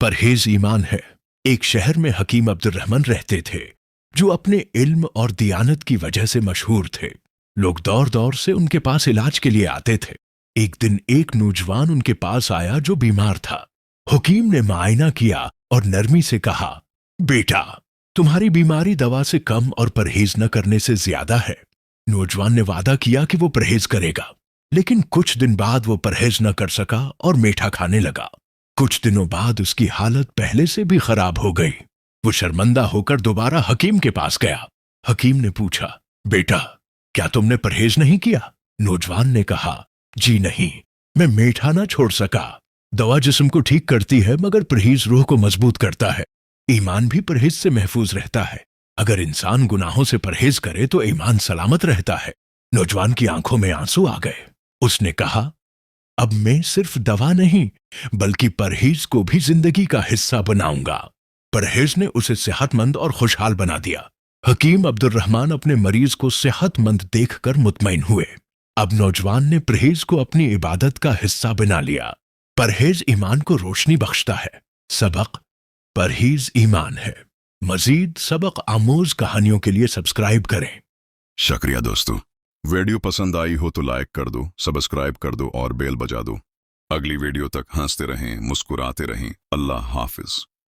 परहेज ईमान है। एक शहर में हकीम अब्दुर्रहमान रहते थे, जो अपने इल्म और दियानत की वजह से मशहूर थे। लोग दौर दौर से उनके पास इलाज के लिए आते थे। एक दिन एक नौजवान उनके पास आया जो बीमार था। हकीम ने मुआयना किया और नरमी से कहा, बेटा, तुम्हारी बीमारी दवा से कम और परहेज न करने से ज्यादा है। नौजवान ने वादा किया कि वो परहेज करेगा, लेकिन कुछ दिन बाद वो परहेज न कर सका और मीठा खाने लगा। कुछ दिनों बाद उसकी हालत पहले से भी खराब हो गई। वो शर्मिंदा होकर दोबारा हकीम के पास गया। हकीम ने पूछा, बेटा, क्या तुमने परहेज नहीं किया? नौजवान ने कहा, जी नहीं, मैं मीठा ना छोड़ सका। दवा जिस्म को ठीक करती है, मगर परहेज रूह को मजबूत करता है। ईमान भी परहेज से महफूज रहता है। अगर इंसान गुनाहों से परहेज करे तो ईमान सलामत रहता है। नौजवान की आंखों में आंसू आ गए। उसने कहा, अब मैं सिर्फ दवा नहीं बल्कि परहेज को भी जिंदगी का हिस्सा बनाऊंगा। परहेज ने उसे सेहतमंद और खुशहाल बना दिया। हकीम अब्दुर्रहमान अपने मरीज को सेहतमंद देखकर मुतमईन हुए। अब नौजवान ने परहेज को अपनी इबादत का हिस्सा बना लिया। परहेज ईमान को रोशनी बख्शता है। सबक, परहेज ईमान है। मजीद सबक आमोज कहानियों के लिए सब्सक्राइब करें। शुक्रिया दोस्तों, वीडियो पसंद आई हो तो लाइक कर दो, सब्सक्राइब कर दो और बेल बजा दो। अगली वीडियो तक हंसते रहें, मुस्कुराते रहें। अल्लाह हाफिज।